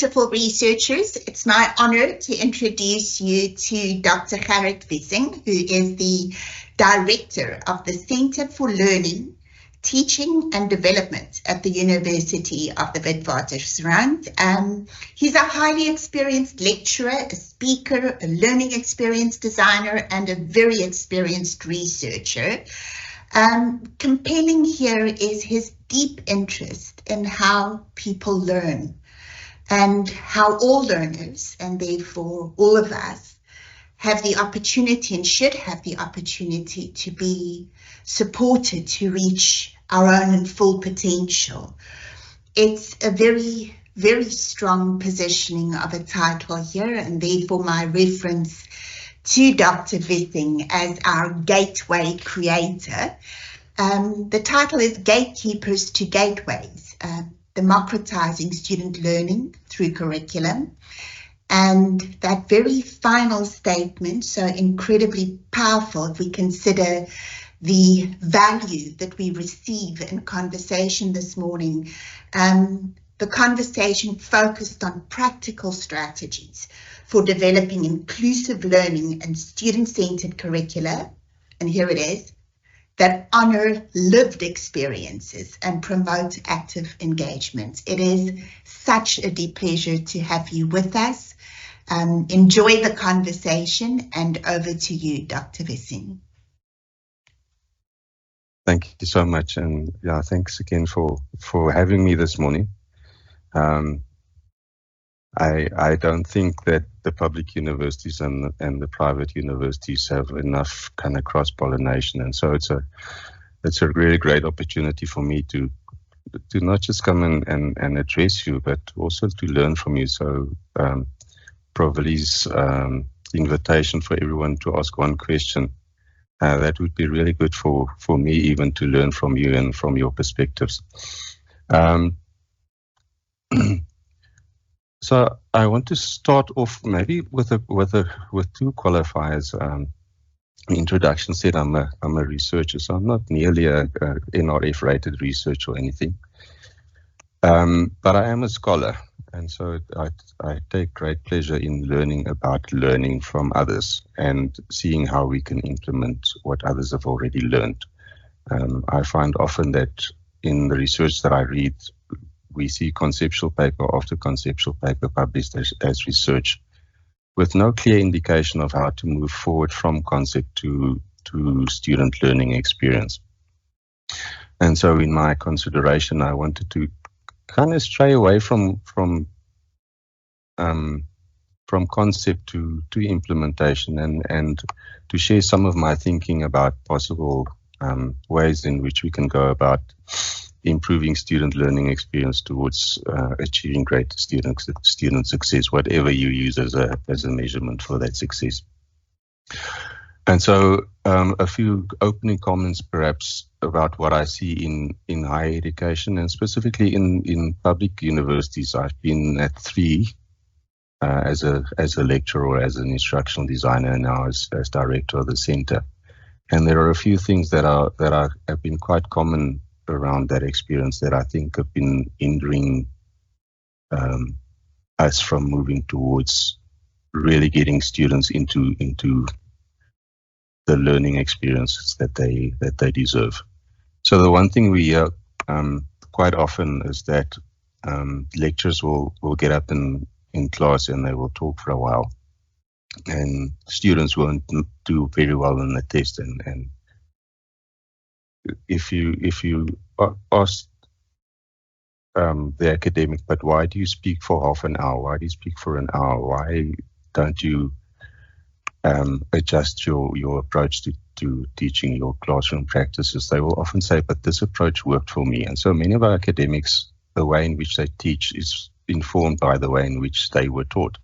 beautiful researchers. It's my honor to introduce you to Dr. Gatekeepers, who is the Director of the Center for Learning, Teaching and Development at the University of the Witwatersrand. He's a highly experienced lecturer, a speaker, a learning experience designer, and a very experienced researcher. Compelling here is his deep interest in how people learn and how all learners, and therefore all of us, have the opportunity and should have the opportunity to be supported to reach our own and full potential. It's a very, very strong positioning of a title here, and therefore my reference to Dr. Wissing as our gateway creator. The title is Gatekeepers to Gateways, Democratising Student Learning Through Curriculum. And that very final statement, so incredibly powerful if we consider the value that we receive in conversation this morning. The conversation focused on practical strategies for developing inclusive learning and student-centered curricula, and here it is, that honor lived experiences and promote active engagement. It is such a deep pleasure to have you with us. Enjoy the conversation, and over to you, Dr. Wissing. Thank you so much, and yeah, thanks again for having me this morning. I don't think that the public universities and the private universities have enough kind of cross-pollination, and so it's a really great opportunity for me to not just come and address you, but also to learn from you. So Provali's invitation for everyone to ask one question, that would be really good for me even to learn from you and from your perspectives. So I want to start off maybe with two qualifiers. Introduction said I'm a researcher, so I'm not nearly a NRF rated research or anything, but I am a scholar, and so I take great pleasure in learning about learning from others and seeing how we can implement what others have already learned. I find often that in the research that I read, we see conceptual paper after conceptual paper published as research with no clear indication of how to move forward from concept to student learning experience. And so in my consideration, I wanted to kind of stray away from concept to implementation and to share some of my thinking about possible ways in which we can go about improving student learning experience towards achieving greater student success, whatever you use as a measurement for that success. And so a few opening comments perhaps about what I see in higher education, and specifically in public universities. I've been at 3 as a lecturer or as an instructional designer, and now as director of the center. And there are a few things that have been quite common around that experience that I think have been hindering us from moving towards really getting students into the learning experiences that they deserve. So the one thing we hear quite often is that lecturers will get up in class and they will talk for a while, and students won't do very well in the test. And if you ask the academic, but why do you speak for half an hour? Why do you speak for an hour? Why don't you adjust your approach to teaching, your classroom practices? They will often say, but this approach worked for me. And so many of our academics, the way in which they teach is informed by the way in which they were taught.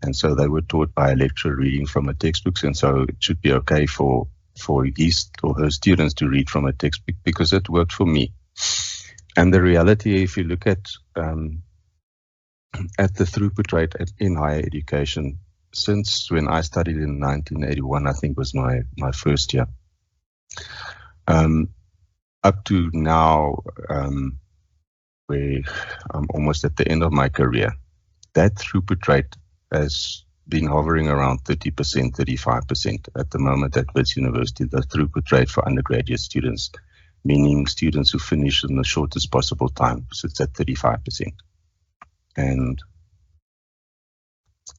And so they were taught by a lecturer reading from a textbook, and so it should be okay for his or her students to read from a textbook because it worked for me. And the reality, if you look at the throughput rate in higher education, since when I studied in 1981, I think was my first year, up to now, where I'm almost at the end of my career, that throughput rate has been hovering around 30%, 35% at the moment at Wits University. The throughput rate for undergraduate students, meaning students who finish in the shortest possible time, sits at 35%. And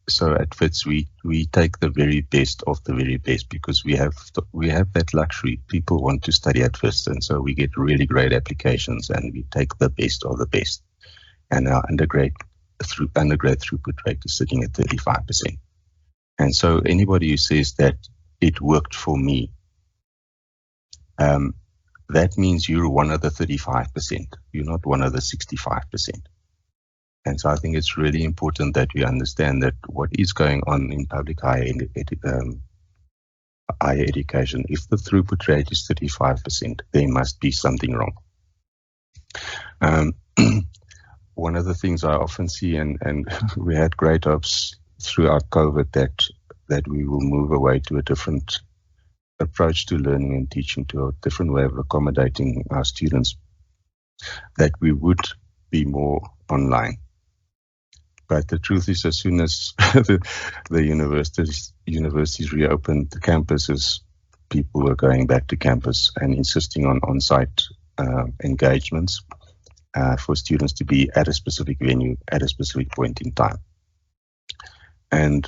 so at Wits, we take the very best of the very best, because we have that luxury. People want to study at Wits, and so we get really great applications, and we take the best of the best. And our undergrad throughput rate is sitting at 35%. And so anybody who says that it worked for me, that means you're one of the 35%. You're not one of the 65%. And so I think it's really important that we understand that what is going on in public higher education, if the throughput rate is 35%, there must be something wrong. One of the things I often see, and we had great hopes throughout COVID that we will move away to a different approach to learning and teaching, to a different way of accommodating our students, that we would be more online. But the truth is, as soon as the universities reopened the campuses, people were going back to campus and insisting on on-site engagements for students to be at a specific venue at a specific point in time. And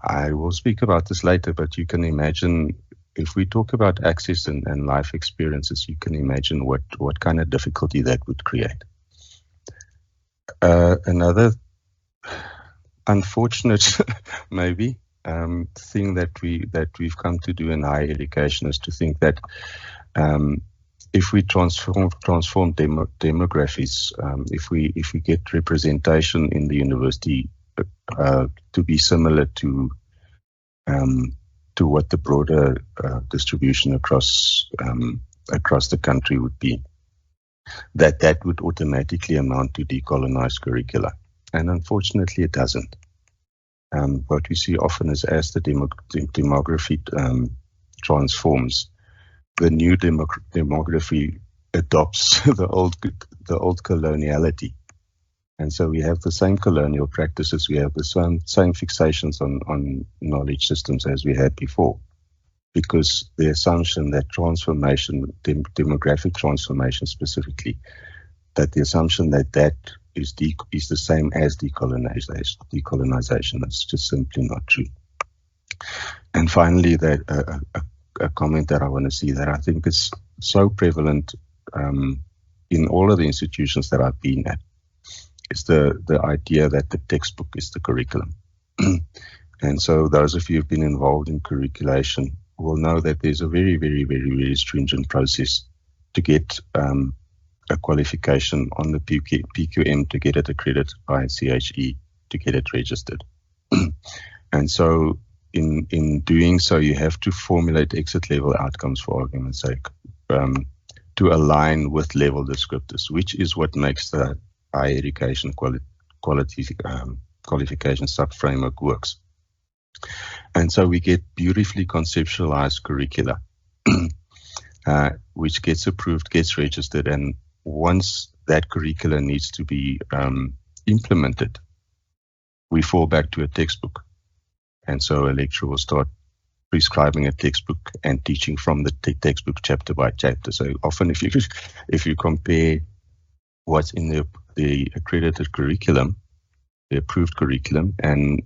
I will speak about this later, but you can imagine, if we talk about access and life experiences, you can imagine what kind of difficulty that would create. Another unfortunate, maybe, thing that we've come to do in higher education is to think that if we transform demographies, if we get representation in the university to be similar to what the broader distribution across the country would be, that would automatically amount to decolonized curricula. And unfortunately, it doesn't. What we see often is, as the demography transforms, the new demography adopts the old coloniality. And so we have the same colonial practices, we have the same fixations on knowledge systems as we had before, because the assumption that transformation, demographic transformation specifically, that the assumption that is the same as decolonization. That's just simply not true. And finally, that a comment that I want to see that I think is so prevalent in all of the institutions that I've been at, is the idea that the textbook is the curriculum. And so those of you who've been involved in curriculation will know that there's a very, very, very, very stringent process to get a qualification on the PQM, to get it accredited by CHE, to get it registered. And so in doing so, you have to formulate exit level outcomes, for argument's sake, to align with level descriptors, which is what makes the higher education qualification sub-framework works. And so we get beautifully conceptualized curricula, which gets approved, gets registered, and once that curricula needs to be implemented, we fall back to a textbook. And so a lecturer will start prescribing a textbook and teaching from the textbook chapter by chapter. So often if you compare what's in the accredited curriculum, the approved curriculum, and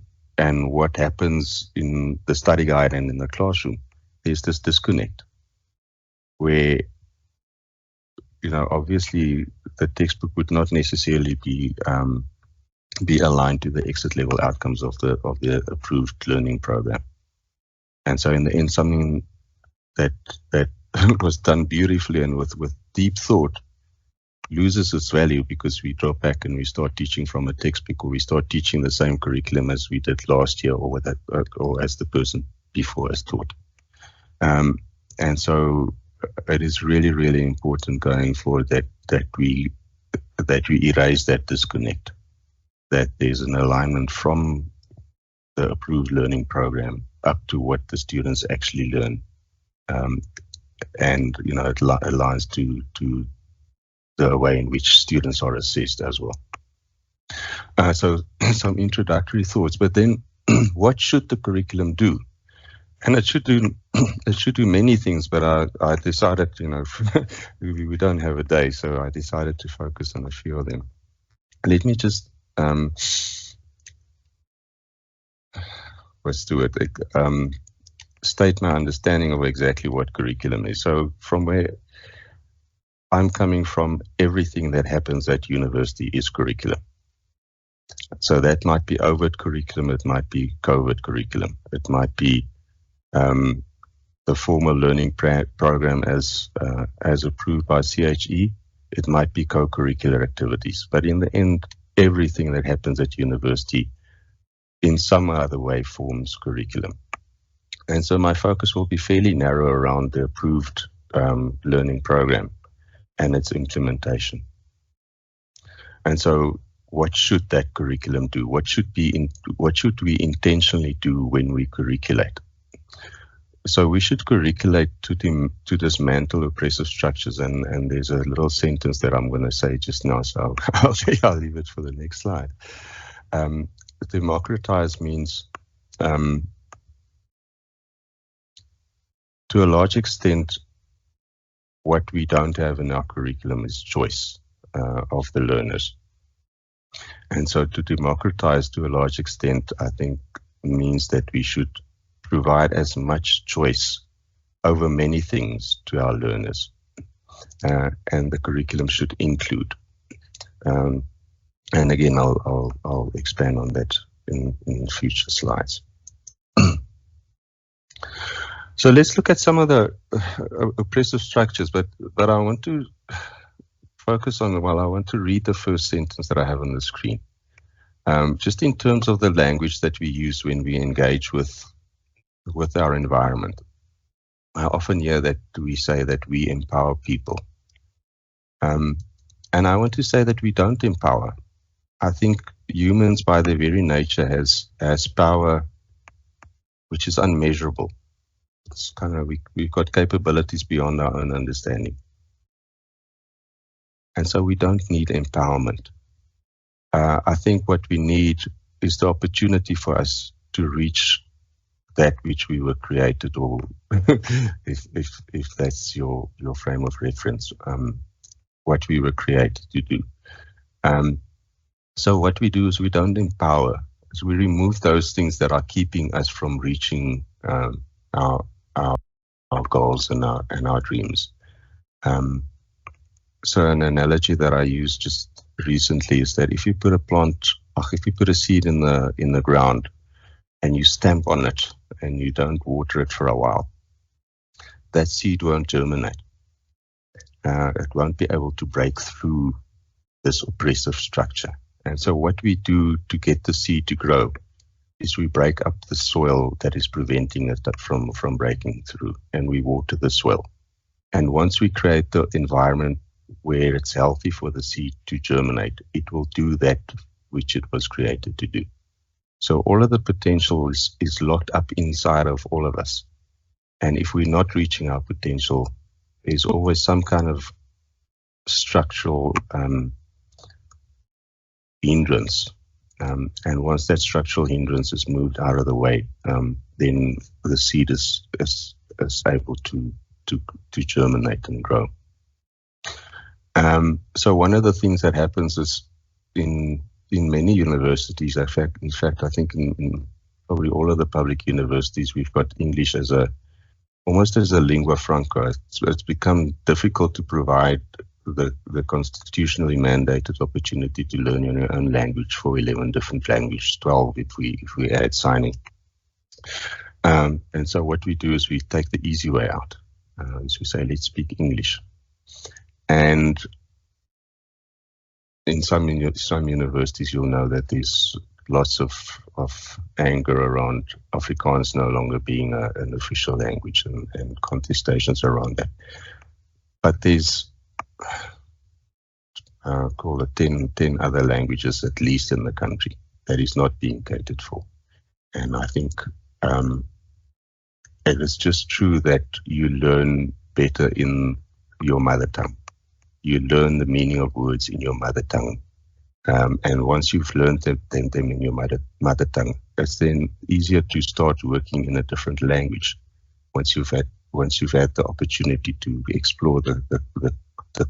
what happens in the study guide and in the classroom, there's this disconnect where, obviously the textbook would not necessarily be aligned to the exit level outcomes of the approved learning program. And so in the end, something that was done beautifully and with deep thought loses its value because we drop back and we start teaching from a textbook, or we start teaching the same curriculum as we did last year, or as the person before us taught. And so it is really, really important going forward that we erase that disconnect, that there's an alignment from the approved learning program up to what the students actually learn, and it aligns to the way in which students are assessed as well. So some introductory thoughts, but then what should the curriculum do? And it should do many things, but I decided, we don't have a day, so I decided to focus on a few of them. Let me just state my understanding of exactly what curriculum is. So from where I'm coming from, everything that happens at university is curriculum. So that might be overt curriculum, it might be covert curriculum, it might be the formal learning program as approved by CHE, it might be co-curricular activities. But in the end, everything that happens at university in some other way forms curriculum. And so my focus will be fairly narrow around the approved learning program and its implementation. And so what should that curriculum do? What should we intentionally do when we curriculate? So we should curriculate to dismantle oppressive structures, and there's a little sentence that I'm going to say just now, so I'll leave it for the next slide. Democratize means, to a large extent, what we don't have in our curriculum is choice of the learners. And so to democratize to a large extent, I think, means that we should provide as much choice over many things to our learners. And the curriculum should include. And again, I'll expand on that in future slides. So let's look at some of the oppressive structures, but I want to focus on, I want to read the first sentence that I have on the screen. Just in terms of the language that we use when we engage with our environment. I often hear that we say that we empower people. And I want to say that we don't empower. I think humans by their very nature has power which is unmeasurable. It's kind of, we've got capabilities beyond our own understanding. And so we don't need empowerment. I think what we need is the opportunity for us to reach that which we were created, or if that's your frame of reference, what we were created to do. So what we do is we don't empower. So we remove those things that are keeping us from reaching our goals and our dreams. So an analogy that I used just recently is that if you put a seed in the ground and you stamp on it and you don't water it for a while, that seed won't germinate. It won't be able to break through this oppressive structure. And so what we do to get the seed to grow is we break up the soil that is preventing it from breaking through, and we water the soil. And once we create the environment where it's healthy for the seed to germinate, it will do that which it was created to do. So all of the potential is locked up inside of all of us. And if we're not reaching our potential, there's always some kind of structural hindrance. And once that structural hindrance is moved out of the way, then the seed is able to germinate and grow. So one of the things that happens is in many universities, in fact, I think in probably all of the public universities, we've got English almost as a lingua franca. It's become difficult to provide the constitutionally mandated opportunity to learn in your own language for 11 different languages, 12 if we add signing. And so what we do is we take the easy way out. As we say, let's speak English. And in some universities, you'll know that there's lots of anger around Afrikaans no longer being an official language and contestations around that. But there's call it 10 other languages at least in the country that is not being catered for. And I think it is just true that you learn better in your mother tongue. You learn the meaning of words in your mother tongue And once you've learned them in your mother tongue, it's then easier to start working in a different language. Once you've had the opportunity to explore the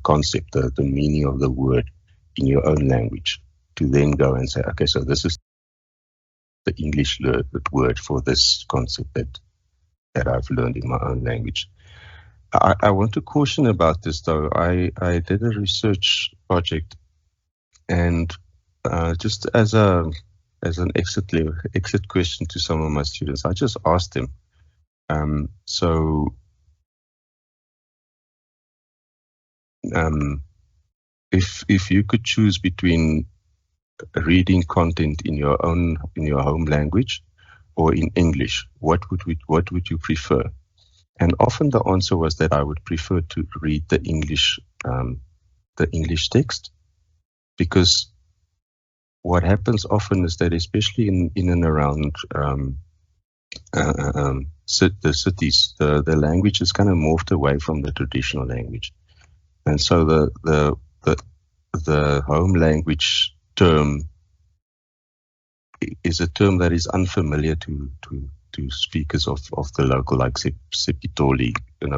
concept, the meaning of the word in your own language, to then go and say, okay, so this is the English word for this concept that I've learned in my own language. I want to caution about this, though. I did a research project, and just as an exit question to some of my students, I just asked them. If you could choose between reading content in your home language or in English, what would you prefer? And often the answer was that I would prefer to read the English text, because what happens often is that, especially in and around the cities, the language is kind of morphed away from the traditional language, and so the home language term is a term that is unfamiliar to speakers of the local, like Sepitoli.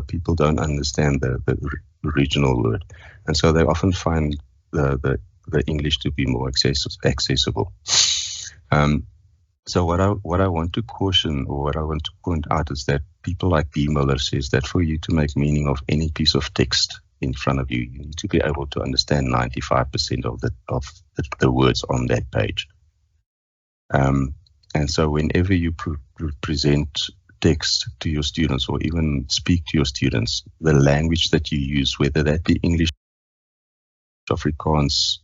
People don't understand the original word, and so they often find the English to be more accessible. So what I want to caution, or what I want to point out, is that people like B. Miller says that for you to make meaning of any piece of text in front of you, you need to be able to understand 95% of the words on that page. And so whenever you present text to your students, or even speak to your students, the language that you use, whether that be English, Afrikaans,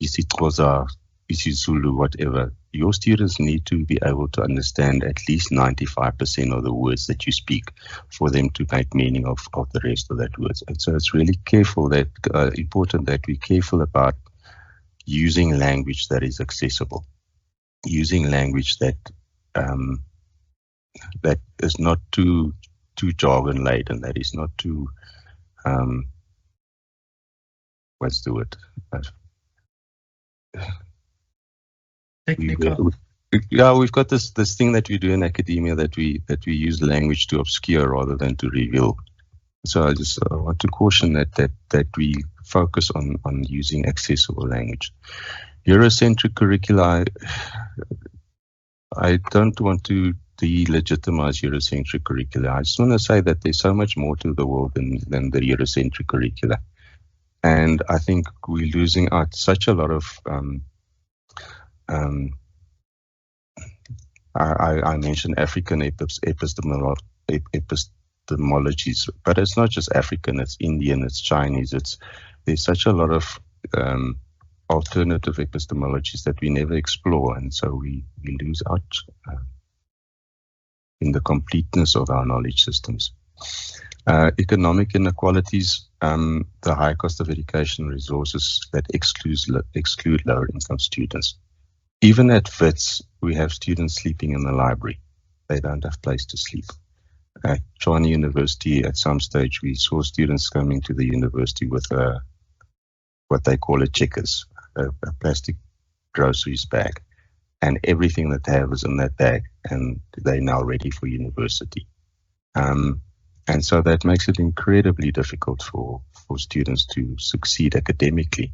isiXhosa, isiZulu, whatever, your students need to be able to understand at least 95% of the words that you speak for them to make meaning of the rest of that words. And so it's really important that we're careful about using language that is accessible, using language that is not too jargon laden, that is not too what's the word? Technical. We've got this thing that we do in academia, that we use language to obscure rather than to reveal. So I just want to caution that we focus on using accessible language. Eurocentric curricula, I don't want to delegitimize Eurocentric curricula. I just want to say that there's so much more to the world than the Eurocentric curricula. And I think we're losing out such a lot of I mentioned African epistemologies, but it's not just African, it's Indian, it's Chinese, there's such a lot of alternative epistemologies that we never explore, and so we lose out in the completeness of our knowledge systems. Economic inequalities, the high cost of education resources that exclude lower income students. Even at WITS, we have students sleeping in the library. They don't have place to sleep. At Tshwane University, at some stage, we saw students coming to the university with what they call a checkers, a plastic groceries bag, and everything that they have is in that bag, and they're now ready for university. And so that makes it incredibly difficult for students to succeed academically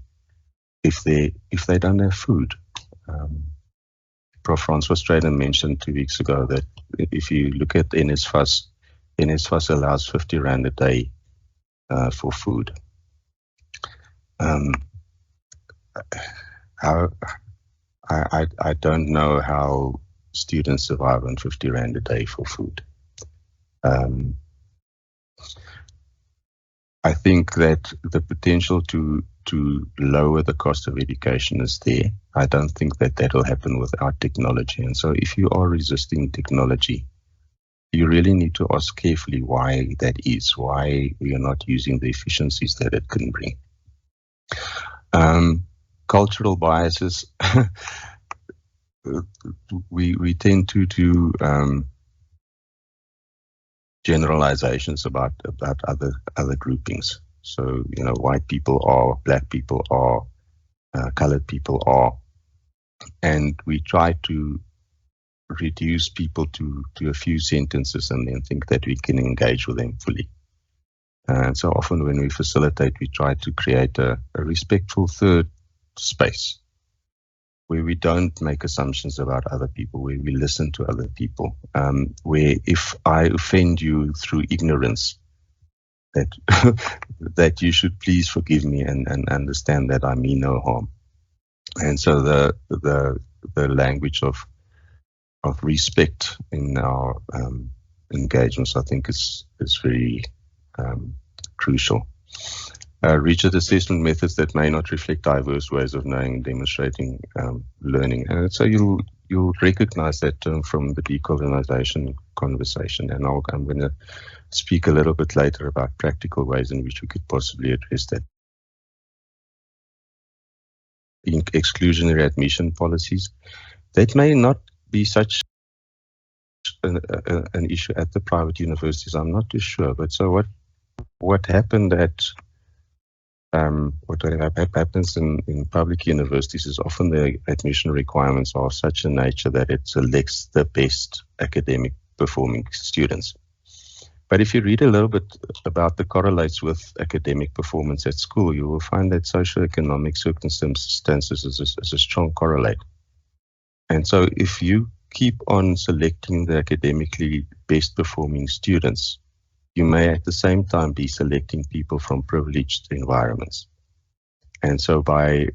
if they don't have food. Prof. Francois Straden mentioned 2 weeks ago that if you look at NSFAS allows 50 Rand a day for food. I don't know how students survive on 50 Rand a day for food. I think that the potential to lower the cost of education is there. I don't think that will happen without technology. And so if you are resisting technology, you really need to ask carefully why that is, why we are not using the efficiencies that it can bring. Cultural biases, we tend to do generalizations about other groupings. So, white people are, black people are, colored people are. And we try to reduce people to a few sentences and then think that we can engage with them fully. And so often when we facilitate, we try to create a respectful third space where we don't make assumptions about other people, where we listen to other people, where if I offend you through ignorance, that that you should please forgive me and understand that I mean no harm. And so the language of respect in our engagements, I think, is very crucial. Rigid assessment methods that may not reflect diverse ways of knowing and demonstrating learning. And so you'll recognize that term from the decolonization conversation. And I'm going to speak a little bit later about practical ways in which we could possibly address that. Exclusionary admission policies, that may not be such an issue at the private universities. I'm not too sure. But so what happened at what happens in public universities is often the admission requirements are of such a nature that it selects the best academic performing students. But if you read a little bit about the correlates with academic performance at school, you will find that socioeconomic circumstances is a strong correlate. And so if you keep on selecting the academically best performing students, you may at the same time be selecting people from privileged environments. And so by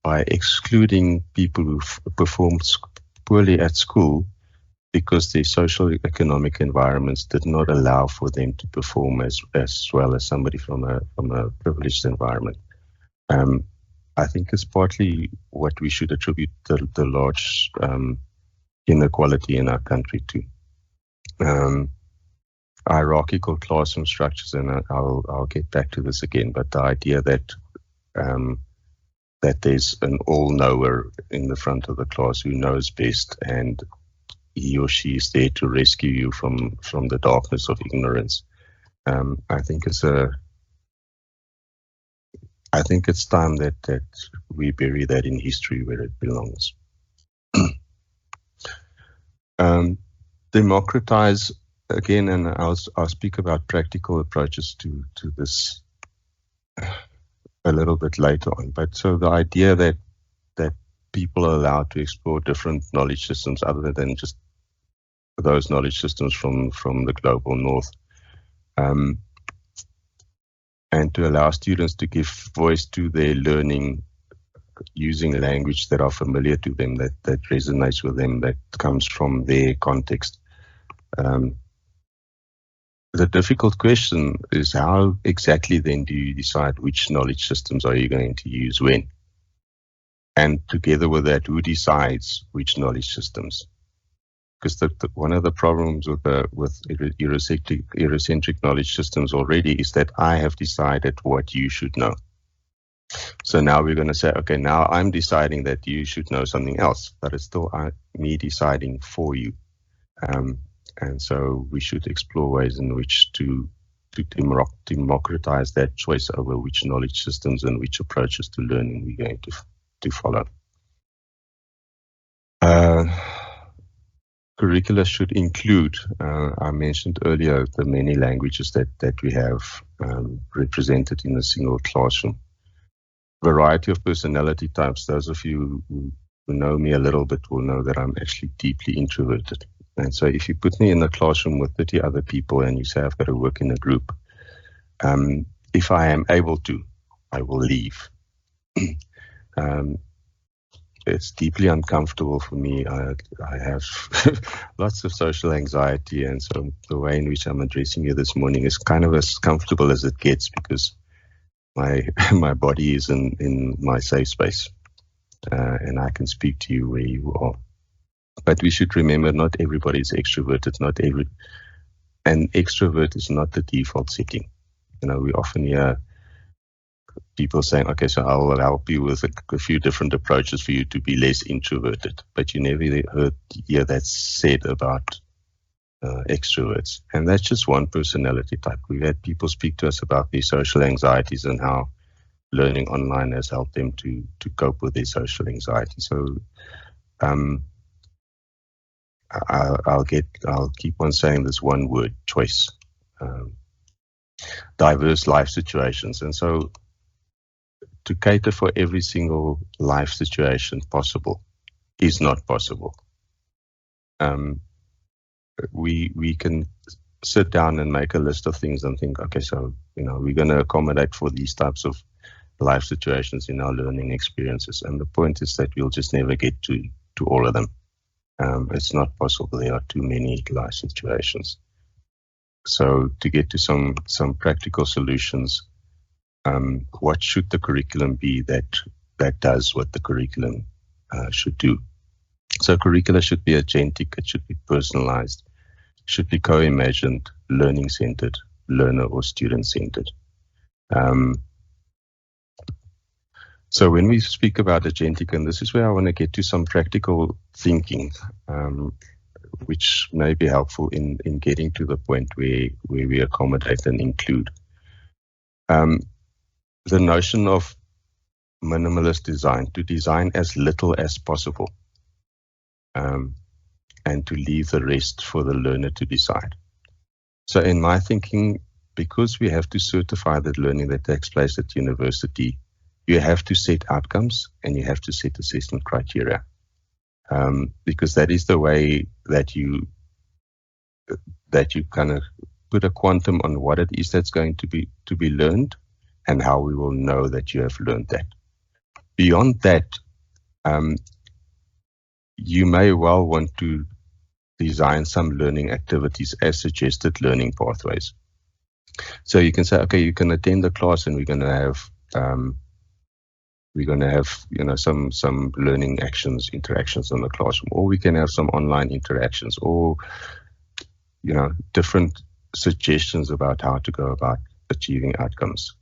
excluding people who performed poorly at school because their social economic environments did not allow for them to perform as well as somebody from a privileged environment, I think is partly what we should attribute the large inequality in our country to. Hierarchical classroom structures, and I'll get back to this again, but the idea that there's an all-knower in the front of the class who knows best, and he or she is there to rescue you from the darkness of ignorance. I think it's time that we bury that in history where it belongs. Democratize. Again, and I'll speak about practical approaches to this a little bit later on. But so the idea that people are allowed to explore different knowledge systems other than just those knowledge systems from the global north, and to allow students to give voice to their learning using language that are familiar to them, that resonates with them, that comes from their context. The difficult question is how exactly then do you decide which knowledge systems are you going to use when? And together with that, who decides which knowledge systems? Because one of the problems with Eurocentric knowledge systems already is that I have decided what you should know. So now we're going to say, okay, now I'm deciding that you should know something else, but it's still me deciding for you. And so we should explore ways in which to democratize that choice over which knowledge systems and which approaches to learning we're going to follow. Curricula should include, I mentioned earlier, the many languages that we have represented in a single classroom. Variety of personality types. Those of you who know me a little bit will know that I'm actually deeply introverted. And so if you put me in a classroom with 30 other people and you say I've got to work in a group, if I am able to, I will leave. It's deeply uncomfortable for me. I have lots of social anxiety, and so the way in which I'm addressing you this morning is kind of as comfortable as it gets because my body is in my safe space, and I can speak to you where you are. But we should remember not everybody is extroverted. An extrovert is not the default setting. You know, we often hear people saying, okay, so I will help you with a few different approaches for you to be less introverted. But you never hear that said about extroverts. And that's just one personality type. We've had people speak to us about their social anxieties and how learning online has helped them to cope with their social anxiety. So I'll keep on saying this one word: choice. Diverse life situations, and so to cater for every single life situation possible is not possible. We can sit down and make a list of things and think, okay, so we're going to accommodate for these types of life situations in our learning experiences, and the point is that we'll just never get to all of them. It's not possible. There are too many life situations. So to get to some practical solutions, what should the curriculum be that does what the curriculum should do? So curricula should be agentic, it should be personalized, should be co-imagined, learning-centered, learner or student-centered. So when we speak about agentic, and this is where I want to get to some practical thinking, which may be helpful in getting to the point where we accommodate and include. The notion of minimalist design, to design as little as possible, and to leave the rest for the learner to decide. So in my thinking, because we have to certify that learning that takes place at university, you have to set outcomes and you have to set assessment criteria, because that is the way that you kind of put a quantum on what it is that's going to be learned and how we will know that you have learned that. Beyond that, you may well want to design some learning activities as suggested learning pathways. So you can say, okay, you can attend the class and we're going to have some learning actions, interactions in the classroom, or we can have some online interactions, or different suggestions about how to go about achieving outcomes.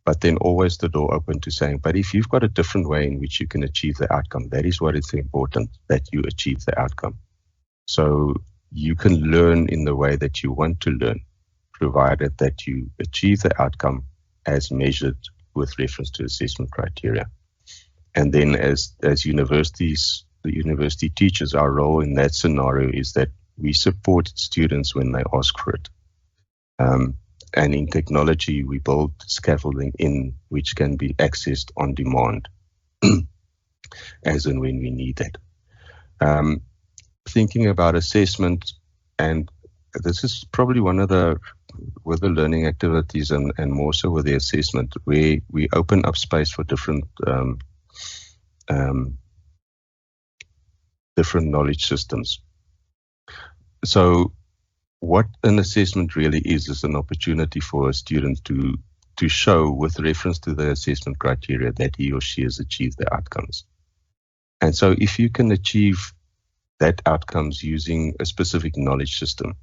But then always the door open to saying, but if you've got a different way in which you can achieve the outcome, that is what it's important, that you achieve the outcome. So you can learn in the way that you want to learn, provided that you achieve the outcome as measured with reference to assessment criteria. And then as universities, the university teachers, our role in that scenario is that we support students when they ask for it. And in technology, we build scaffolding in which can be accessed on demand as and when we need it. Thinking about assessment, and this is probably one of with the learning activities and more so with the assessment, where we open up space for different knowledge systems. So what an assessment really is an opportunity for a student to show with reference to the assessment criteria that he or she has achieved the outcomes. And so if you can achieve that outcomes using a specific knowledge system,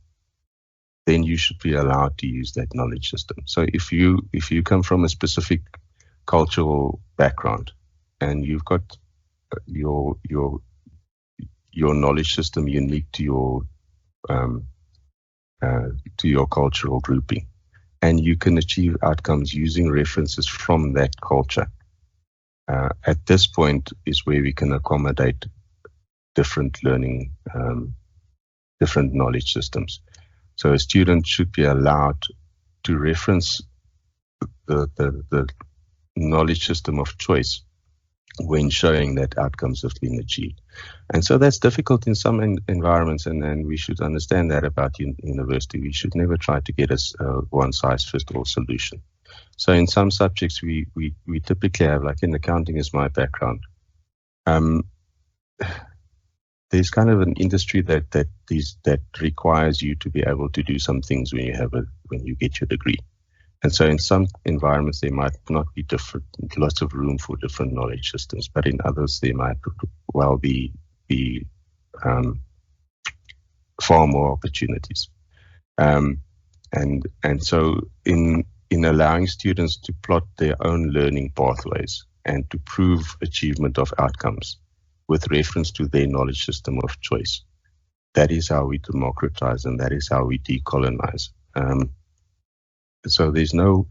then you should be allowed to use that knowledge system. So if you come from a specific cultural background and you've got your knowledge system unique to your cultural grouping, and you can achieve outcomes using references from that culture, at this point is where we can accommodate different learning, different knowledge systems. So a student should be allowed to reference the knowledge system of choice when showing that outcomes have been achieved. And so that's difficult in some environments, and we should understand that about university. We should never try to get a one-size-fits-all solution. So in some subjects, we typically have, like in accounting is my background, there's kind of an industry that requires you to be able to do some things when you get your degree. And so in some environments, there might not be lots of room for different knowledge systems, but in others, there might well be far more opportunities. And so in allowing students to plot their own learning pathways and to prove achievement of outcomes with reference to their knowledge system of choice, that is how we democratize, and that is how we decolonize. So there's no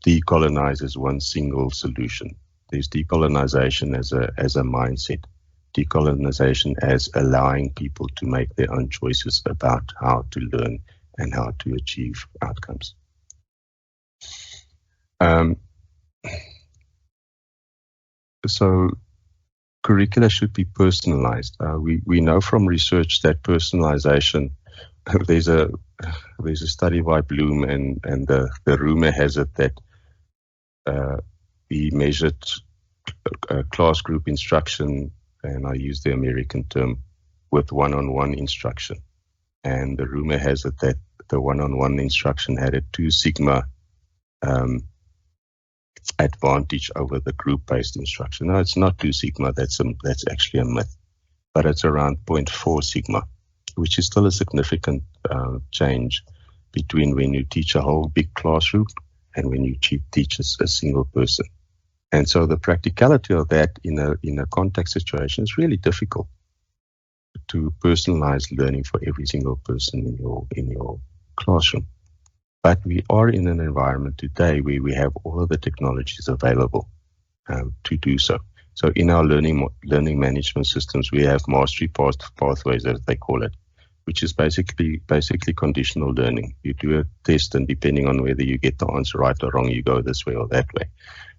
decolonize as one single solution. There's decolonization as a mindset, decolonization as allowing people to make their own choices about how to learn and how to achieve outcomes. So curricula should be personalized. We know from research that personalization, there's a study by Bloom, and the rumor has it that he measured class group instruction, and I use the American term, with one-on-one instruction. And the rumor has it that the one-on-one instruction had a 2 sigma advantage over the group-based instruction. No, it's not 2 sigma, that's actually a myth, but it's around 0.4 sigma, which is still a significant change between when you teach a whole big classroom and when you teach a single person. And so the practicality of that in a contact situation is really difficult to personalize learning for every single person in your classroom. But we are in an environment today where we have all of the technologies available to do so. So in our learning management systems, we have mastery pathways, as they call it, which is basically conditional learning. You do a test, and depending on whether you get the answer right or wrong, you go this way or that way.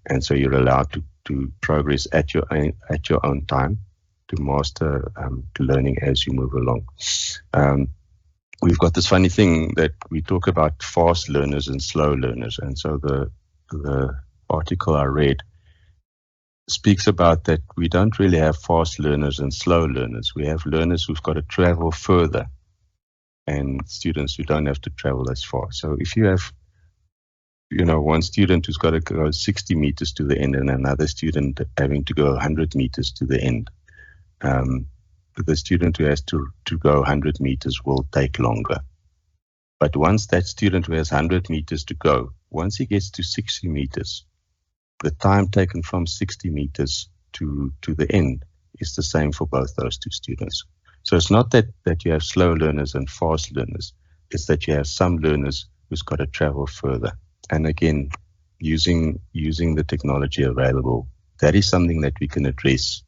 And so you're allowed to progress at your own time, to master learning as you move along. We've got this funny thing that we talk about fast learners and slow learners. And so the article I read speaks about that we don't really have fast learners and slow learners. We have learners who've got to travel further and students who don't have to travel as far. So if you have, one student who's got to go 60 meters to the end and another student having to go 100 meters to the end, the student who has to go 100 meters will take longer. But once that student who has 100 meters to go, once he gets to 60 meters, the time taken from 60 meters to the end is the same for both those two students. So it's not that you have slow learners and fast learners, it's that you have some learners who's got to travel further. And again, using the technology available, that is something that we can address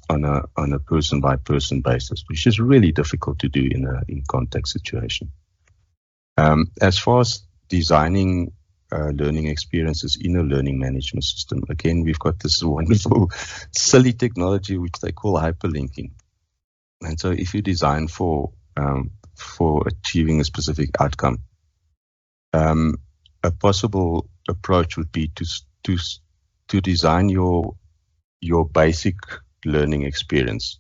on a person-by-person basis, which is really difficult to do in contact situation. As far as designing learning experiences in a learning management system, again, we've got this wonderful, silly technology which they call hyperlinking. And so, if you design for achieving a specific outcome, a possible approach would be to design your basic learning experience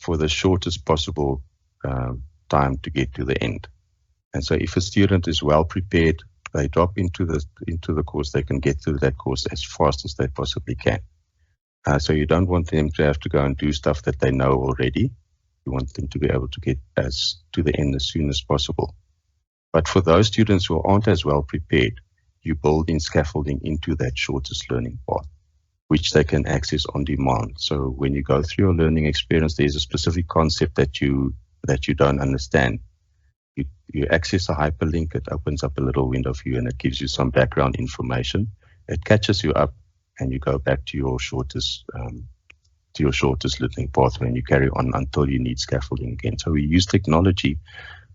for the shortest possible time to get to the end. And so if a student is well prepared, they drop into the course, they can get through that course as fast as they possibly can. So you don't want them to have to go and do stuff that they know already. You want them to be able to get to the end as soon as possible. But for those students who aren't as well prepared, you build in scaffolding into that shortest learning path, which they can access on demand. So when you go through your learning experience, there's a specific concept that you don't understand. You access a hyperlink, it opens up a little window for you and it gives you some background information. It catches you up and you go back to your shortest learning pathway and you carry on until you need scaffolding again. So we use technology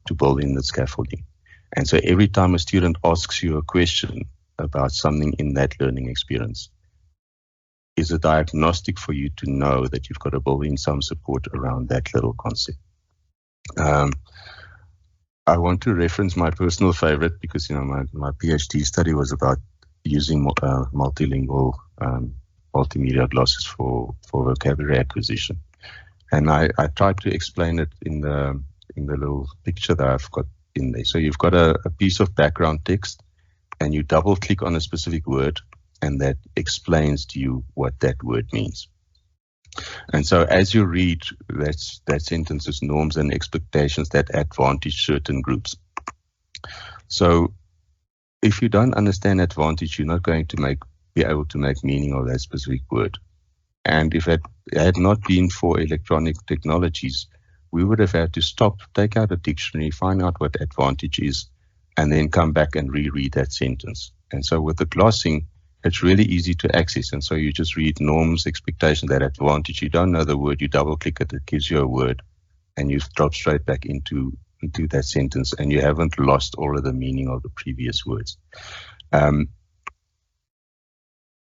to build in the scaffolding. And so every time a student asks you a question about something in that learning experience, is a diagnostic for you to know that you've got to build in some support around that little concept. I want to reference my personal favorite because my PhD study was about using multilingual multimedia glosses for vocabulary acquisition, and I tried to explain it in the little picture that I've got in there. So you've got a piece of background text, and you double click on a specific word, and that explains to you what that word means. And so as you read that sentence's norms and expectations that advantage certain groups. So if you don't understand advantage, you're not going to be able to make meaning of that specific word. And if it had not been for electronic technologies, we would have had to stop, take out a dictionary, find out what advantage is, and then come back and reread that sentence. And so with the glossing, it's really easy to access. And so you just read norms, expectation, that advantage. You don't know the word, you double click it, it gives you a word, and you drop straight back into that sentence, and you haven't lost all of the meaning of the previous words.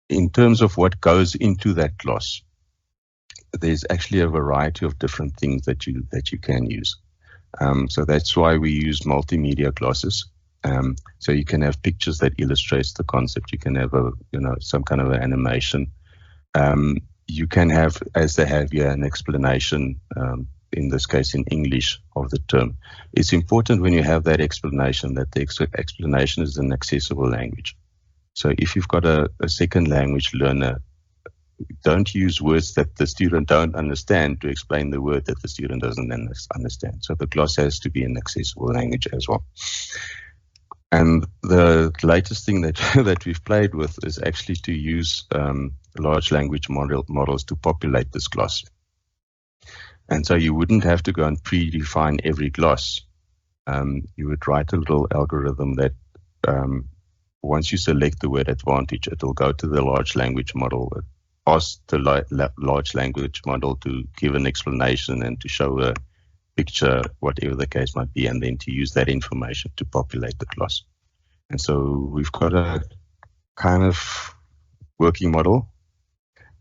In terms of what goes into that gloss, there's actually a variety of different things that you can use. So that's why we use multimedia glosses. So you can have pictures that illustrates the concept. You can have some kind of an animation. You can have, as they have here, an explanation, in this case in English, of the term. It's important when you have that explanation that the explanation is an accessible language. So if you've got a second language learner, don't use words that the student don't understand to explain the word that the student doesn't understand. So the gloss has to be an accessible language as well. And the latest thing that we've played with is actually to use large language models to populate this gloss. And so you wouldn't have to go and predefine every gloss. You would write a little algorithm that once you select the word advantage, it will go to the large language model, ask the large language model to give an explanation and to show a picture, whatever the case might be, and then to use that information to populate the gloss. And so we've got a kind of working model.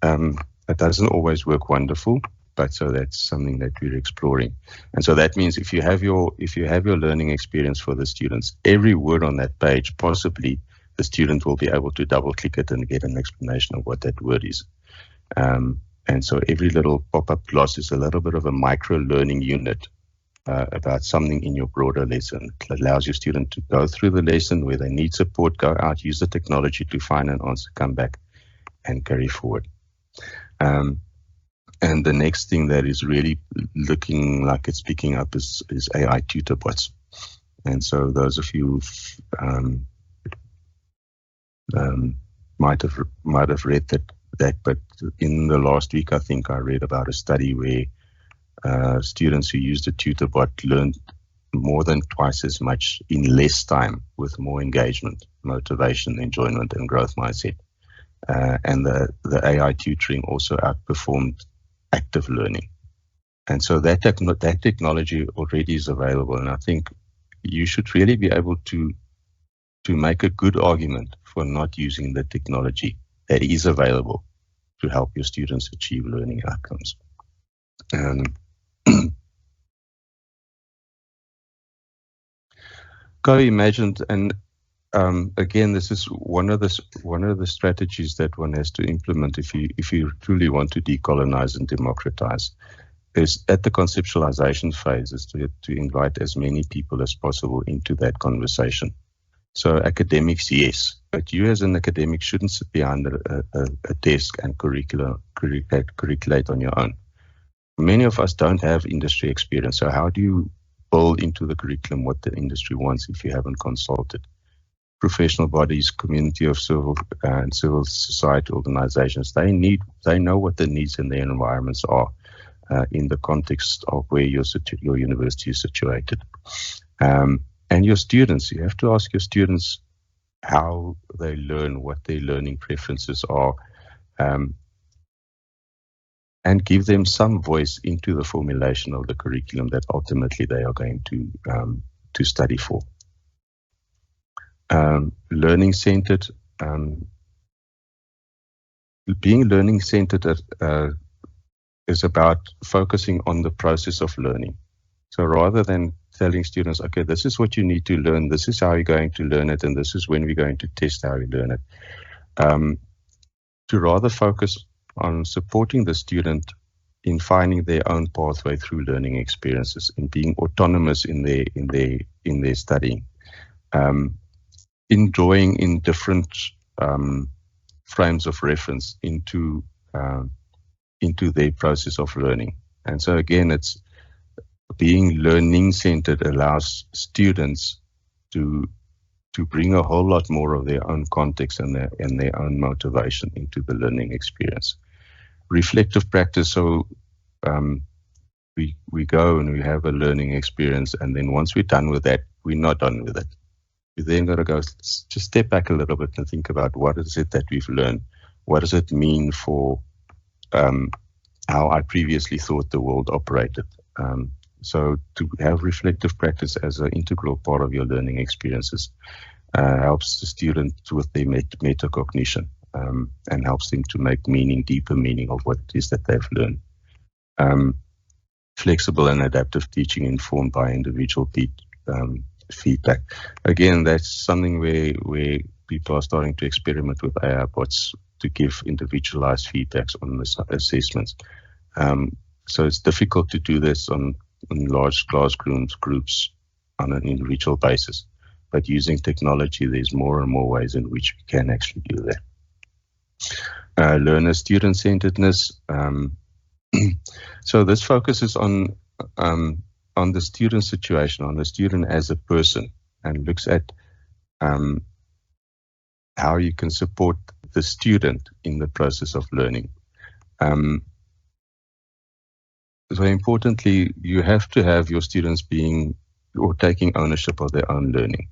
It doesn't always work wonderful, but so that's something that we're exploring. And so that means if you have your learning experience for the students, every word on that page, possibly the student will be able to double click it and get an explanation of what that word is. And so every little pop-up gloss is a little bit of a micro learning unit about something in your broader lesson. It allows your student to go through the lesson where they need support, go out, use the technology to find an answer, come back and carry forward. And the next thing that is really looking like it's picking up is AI tutor bots. And so those of you might have read that, but in the last week, I think I read about a study where students who used a tutor bot learned more than twice as much in less time with more engagement, motivation, enjoyment, and growth mindset. And the AI tutoring also outperformed active learning. And so that technology already is available. And I think you should really be able to make a good argument for not using the technology that is available to help your students achieve learning outcomes. Co-imagined, and again, this is one of the strategies that one has to implement if you truly want to decolonize and democratize, is at the conceptualization phase is to invite as many people as possible into that conversation. So academics, yes, but you as an academic shouldn't sit behind a desk and curriculate on your own. Many of us don't have industry experience, so how do you build into the curriculum what the industry wants if you haven't consulted? Professional bodies, community of civil and civil society organizations, they know what the needs in their environments are in the context of where your university is situated. And your students, you have to ask your students how they learn, what their learning preferences are, and give them some voice into the formulation of the curriculum that ultimately they are going to study for. Learning-centered, being learning-centered is about focusing on the process of learning. So rather than telling students, okay, this is what you need to learn, this is how you're going to learn it, and this is when we're going to test how you learn it, to rather focus on supporting the student in finding their own pathway through learning experiences and being autonomous in their studying, in drawing in different frames of reference into their process of learning. And so again, it's being learning-centered allows students to bring a whole lot more of their own context and their own motivation into the learning experience. Reflective practice, so we go and we have a learning experience, and then once we're done with that, we're not done with it. You then got to go just step back a little bit and think about what is it that we've learned? What does it mean for how I previously thought the world operated? So to have reflective practice as an integral part of your learning experiences helps the student with their metacognition and helps them to make deeper meaning of what it is that they've learned. Flexible and adaptive teaching informed by individual feedback. Again, that's something where people are starting to experiment with AI bots to give individualized feedbacks on the assessments. So it's difficult to do this on large groups on an individual basis. But using technology, there's more and more ways in which we can actually do that. Learner student-centeredness. So this focuses on the student situation, on the student as a person, and looks at how you can support the student in the process of learning. So importantly, you have to have your students taking ownership of their own learning.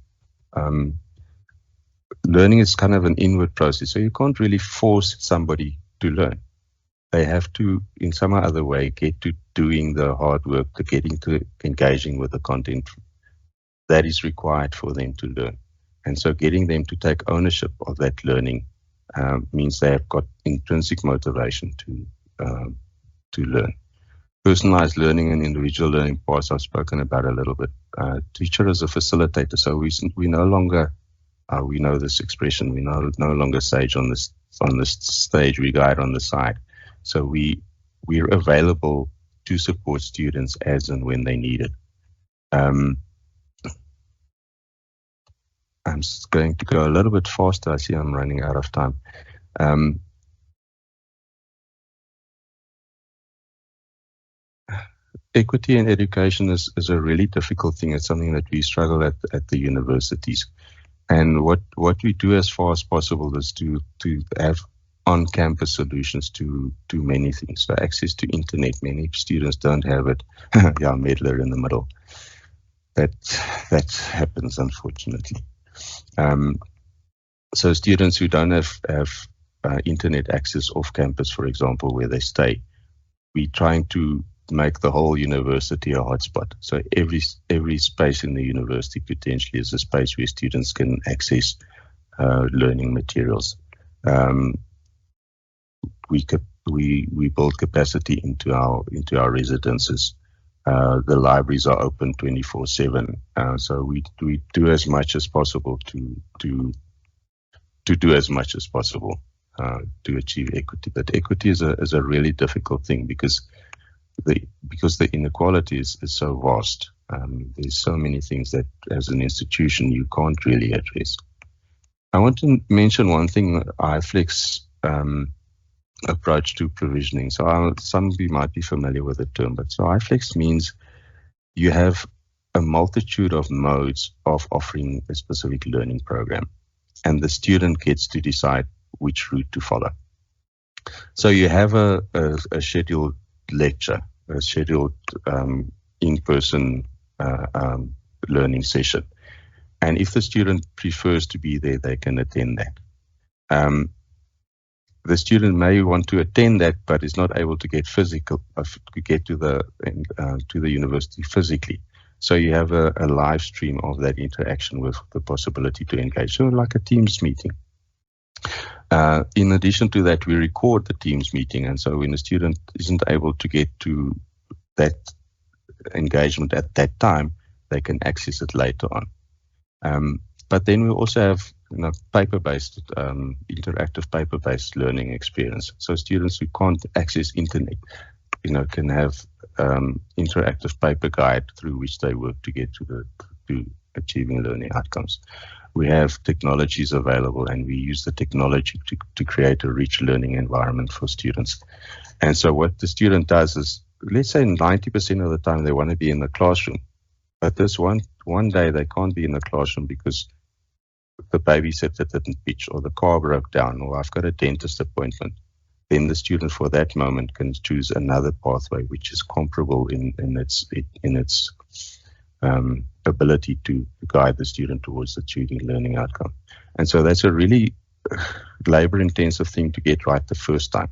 Learning is kind of an inward process, so you can't really force somebody to learn. They have to, in some other way, get to doing the hard work, to getting to engaging with the content that is required for them to learn. And so getting them to take ownership of that learning means they have got intrinsic motivation to learn. Personalized learning and individual learning paths I've spoken about a little bit. Teacher is a facilitator, so we no longer, we know this expression, we no longer sage on this stage, we guide on the side. So we're available to support students as and when they need it. I'm just going to go a little bit faster. I see I'm running out of time. Equity in education is a really difficult thing. It's something that we struggle at the universities. And what we do as far as possible is to have on-campus solutions to many things. So access to internet, many students don't have it. Yeah, meddler in the middle. That happens, unfortunately. So students who don't have internet access off campus, for example, where they stay, we're trying to make the whole university a hotspot. So every space in the university potentially is a space where students can access learning materials. We build capacity into our residences. The libraries are open 24/7. So we do as much as possible to do as much as possible to achieve equity. But equity is a really difficult thing because the inequality is so vast. There's so many things that as an institution you can't really address. I want to mention one thing, iFlex approach to provisioning. So some of you might be familiar with the term, but so iFlex means you have a multitude of modes of offering a specific learning program, and the student gets to decide which route to follow. So you have a scheduled lecture, a scheduled in-person learning session. And if the student prefers to be there, they can attend that. The student may want to attend that, but is not able to get to the university physically. So you have a live stream of that interaction with the possibility to engage, so like a Teams meeting. In addition to that, we record the Teams meeting, and so when a student isn't able to get to that engagement at that time, they can access it later on. But then we also have paper-based, interactive paper-based learning experience. So students who can't access internet, can have interactive paper guide through which they work to get to achieving learning outcomes. We have technologies available, and we use the technology to create a rich learning environment for students. And so what the student does is, let's say 90% of the time they want to be in the classroom, but this one day they can't be in the classroom because the babysitter didn't pitch, or the car broke down, or I've got a dentist appointment. Then the student for that moment can choose another pathway which is comparable in its ability to guide the student towards achieving learning outcome. And so that's a really labor-intensive thing to get right the first time,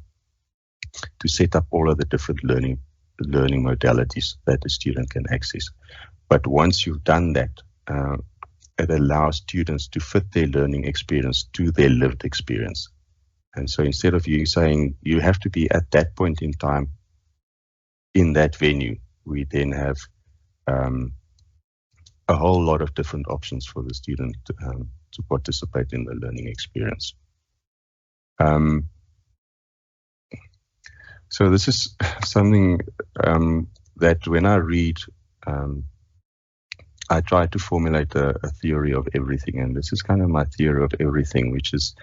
to set up all of the different learning modalities that the student can access. But once you've done that, it allows students to fit their learning experience to their lived experience. And so instead of you saying you have to be at that point in time in that venue, we then have a whole lot of different options for the student to participate in the learning experience. So this is something that when I read, I try to formulate a theory of everything, and this is kind of my theory of everything, which is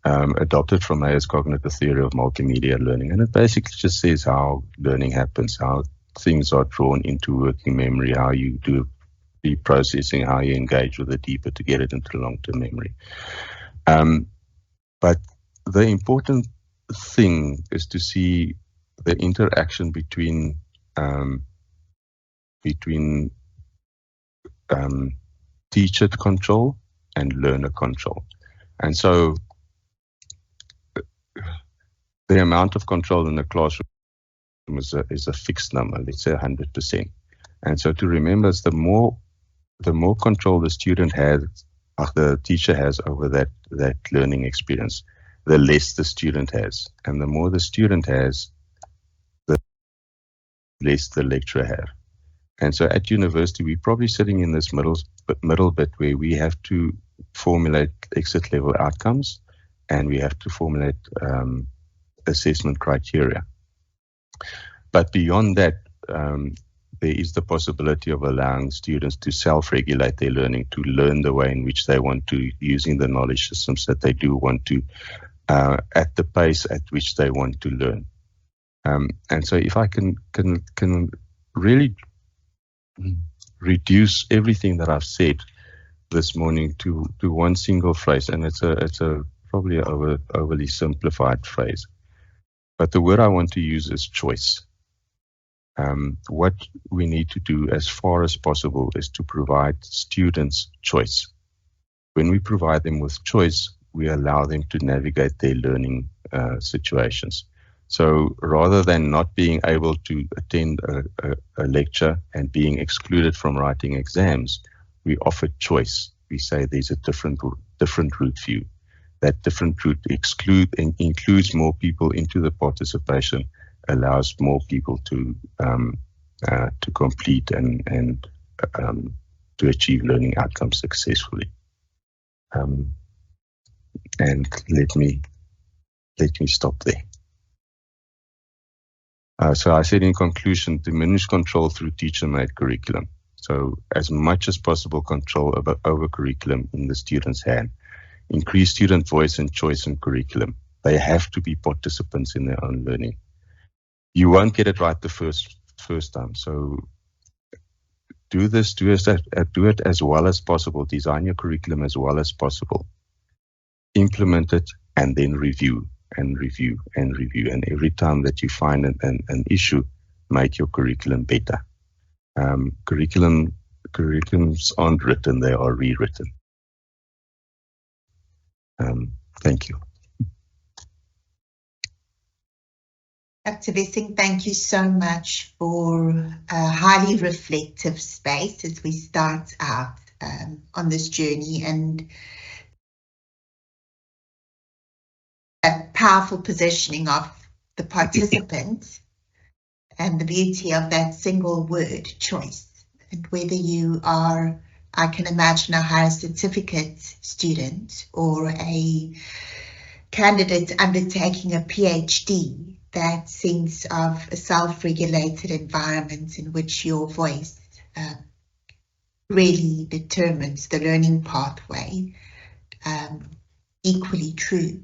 adopted from Mayer's cognitive theory of multimedia learning. And it basically just says how learning happens, how things are drawn into working memory, how you do the processing, how you engage with it deeper to get it into long-term memory. But the important thing is to see the interaction between teacher control and learner control. And so the amount of control in the classroom is a fixed number, let's say 100%. And so to remember is the more control the student has, or the teacher has over that learning experience, the less the student has. And the more the student has, the less the lecturer has. And so at university, we're probably sitting in this middle bit where we have to formulate exit level outcomes, and we have to formulate assessment criteria. But beyond that, there is the possibility of allowing students to self-regulate their learning, to learn the way in which they want to, using the knowledge systems that they do want to, at the pace at which they want to learn. And so if I can really reduce everything that I've said this morning to one single phrase, and it's a probably an overly simplified phrase, but the word I want to use is choice. What we need to do as far as possible is to provide students choice. When we provide them with choice, we allow them to navigate their learning situations. So rather than not being able to attend a lecture and being excluded from writing exams, we offer choice. We say there's a different route for you. That different route includes more people into the participation, allows more people to complete and to achieve learning outcomes successfully. And let me stop there. So I said in conclusion, diminish control through teacher-made curriculum. So as much as possible, control over curriculum in the student's hand. Increase student voice and choice in curriculum. They have to be participants in their own learning. You won't get it right the first time. So do it as well as possible. Design your curriculum as well as possible. Implement it and then review and review and review. And every time that you find an issue, make your curriculum better. Curriculums aren't written, they are rewritten. Thank you. Dr. Vissing, thank you so much for a highly reflective space as we start out on this journey, and a powerful positioning of the participant and the beauty of that single word, choice. And whether you are, I can imagine, a higher certificate student or a candidate undertaking a PhD, that sense of a self-regulated environment in which your voice really determines the learning pathway, equally true.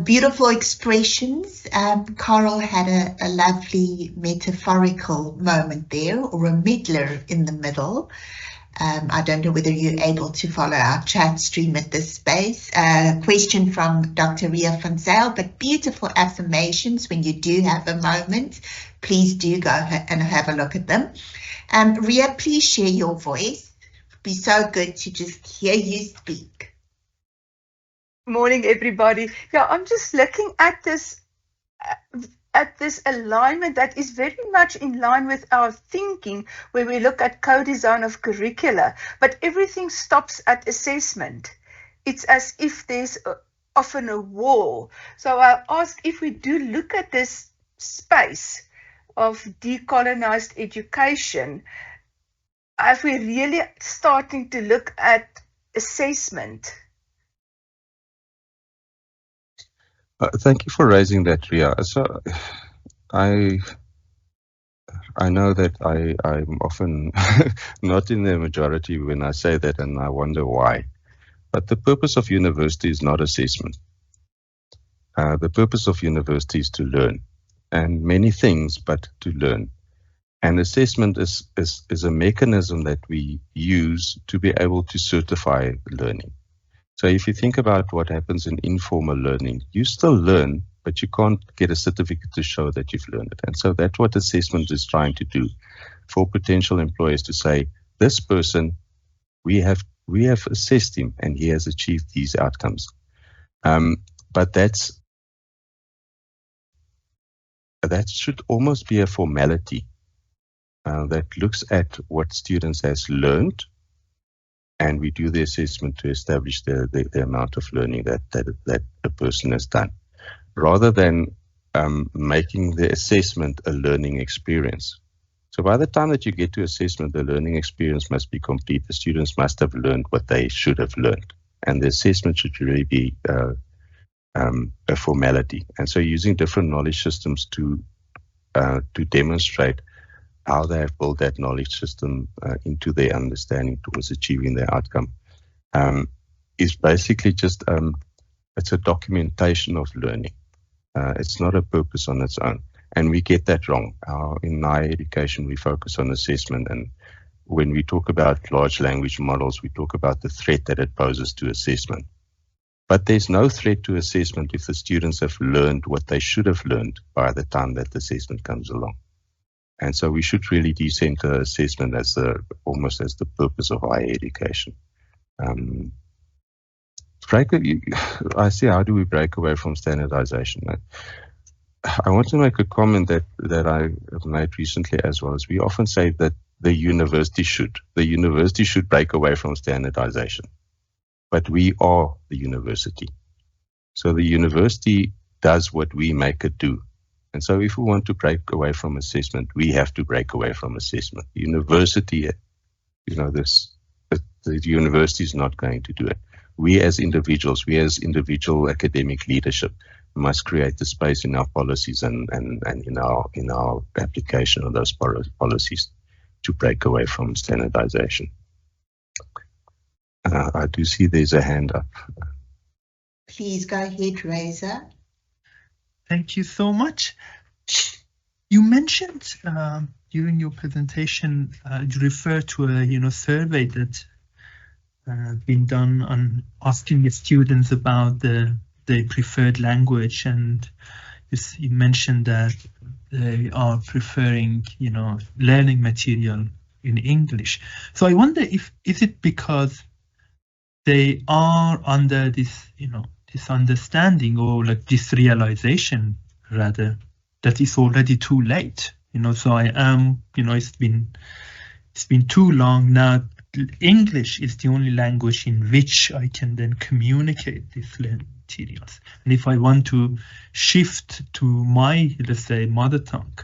Beautiful expressions. Carl had a lovely metaphorical moment there, or a middler in the middle. I don't know whether you're able to follow our chat stream at this space. Question from Dr. Ria van Zyl, but beautiful affirmations when you do have a moment. Please do go and have a look at them. Ria, please share your voice. It'd be so good to just hear you speak. Morning, everybody. Yeah, I'm just looking at this alignment that is very much in line with our thinking, where we look at co-design of curricula, but everything stops at assessment. It's as if there's often a wall. So I ask, if we do look at this space of decolonized education, are we really starting to look at assessment? Thank you for raising that, Ria. So I know that I'm often not in the majority when I say that, and I wonder why. But the purpose of university is not assessment. The purpose of university is to learn, and many things, but to learn. And assessment is a mechanism that we use to be able to certify learning. So if you think about what happens in informal learning, you still learn, but you can't get a certificate to show that you've learned it. And so that's what assessment is trying to do for potential employers, to say, this person, we have assessed him and he has achieved these outcomes. But that should almost be a formality that looks at what students has learned, and we do the assessment to establish the amount of learning that a person has done, rather than making the assessment a learning experience. So by the time that you get to assessment, the learning experience must be complete. The students must have learned what they should have learned, and the assessment should really be a formality. And so using different knowledge systems to demonstrate how they have built that knowledge system into their understanding towards achieving their outcome is basically just, it's a documentation of learning. It's not a purpose on its own. And we get that wrong. In higher education, we focus on assessment. And when we talk about large language models, we talk about the threat that it poses to assessment. But there's no threat to assessment if the students have learned what they should have learned by the time that the assessment comes along. And so we should really decenter assessment as almost as the purpose of higher education. I see, how do we break away from standardization? I want to make a comment that I have made recently as well, as we often say that the university should break away from standardization, but we are the university. So the university does what we make it do. And so if we want to break away from assessment, we have to break away from assessment. The university, the university is not going to do it. We as individuals, individual academic leadership, must create the space in our policies and in our application of those policies to break away from standardization. I do see there's a hand up. Please go ahead, Reza. Thank you so much. You mentioned during your presentation, you referred to a survey that been done on asking the students about their preferred language, and you mentioned that they are preferring learning material in English. So I wonder if is it because they are under this this understanding, or like this realization rather, that it's already too late. So I am, it's been too long now. English is the only language in which I can then communicate these learning materials. And if I want to shift to my, let's say, mother tongue,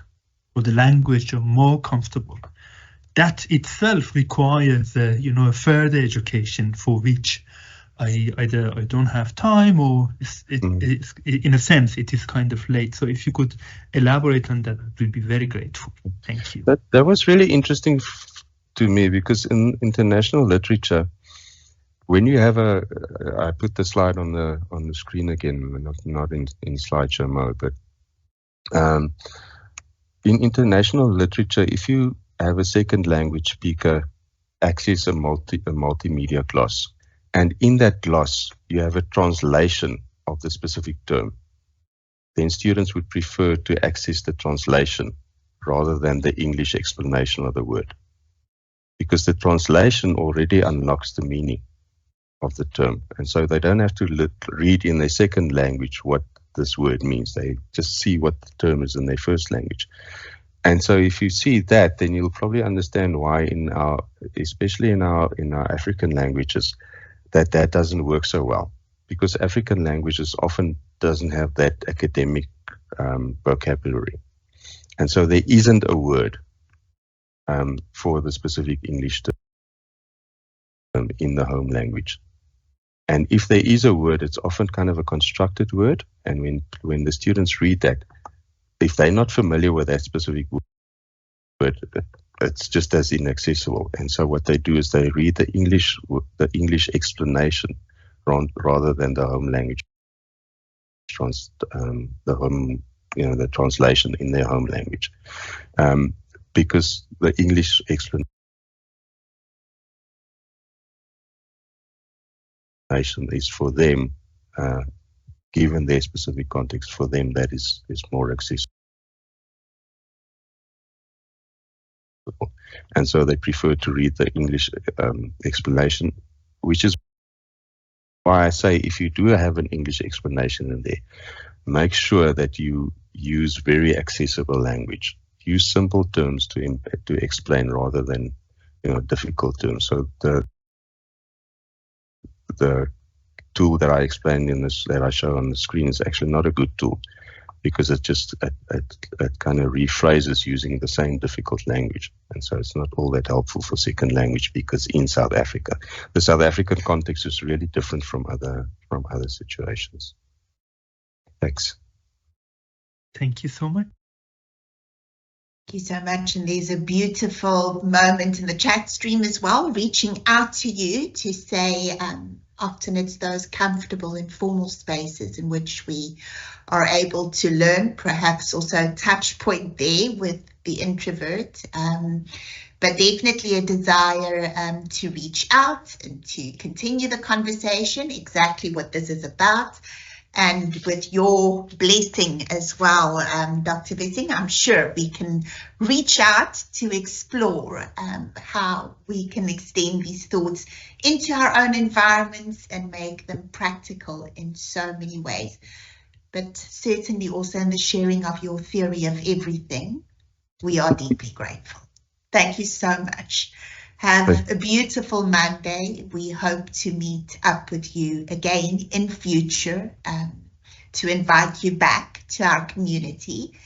or the language I'm more comfortable, that itself requires a further education for which I don't have time, or in a sense it is kind of late. So if you could elaborate on that, it would be very grateful. Thank you. That was really interesting to me, because in international literature, when you have I put the slide on the screen again, not in slideshow mode, but in international literature, if you have a second language speaker access a multimedia gloss, and in that gloss you have a translation of the specific term, then students would prefer to access the translation rather than the English explanation of the word. because the translation already unlocks the meaning of the term. And so they don't have to read in their second language what this word means. They just see what the term is in their first language. And so if you see that, then you'll probably understand why especially in our African languages, that doesn't work so well. Because African languages often doesn't have that academic vocabulary. And so there isn't a word for the specific English term in the home language. And if there is a word, it's often kind of a constructed word. And when the students read that, if they're not familiar with that specific word, it's just as inaccessible. And so what they do is they read the English explanation rather than the home language, the translation in their home language, because the English explanation is for them, given their specific context, for them that is more accessible. And so they prefer to read the English explanation, which is why I say if you do have an English explanation in there, make sure that you use very accessible language. Use simple terms to explain rather than difficult terms. So the tool that I explained that I show on the screen is actually not a good tool, because it kind of rephrases using the same difficult language. And so it's not all that helpful for second language, because in South Africa, the South African context is really different from other situations. Thanks. Thank you so much. Thank you so much. And there's a beautiful moment in the chat stream as well, reaching out to you to say, often it's those comfortable, informal spaces in which we are able to learn, perhaps also a touch point there with the introvert, but definitely a desire to reach out and to continue the conversation, exactly what this is about. And with your blessing as well, Dr. Vissing, I'm sure we can reach out to explore how we can extend these thoughts into our own environments and make them practical in so many ways. But certainly also in the sharing of your theory of everything, we are deeply grateful. Thank you so much. Have a beautiful Monday. We hope to meet up with you again in future, to invite you back to our community.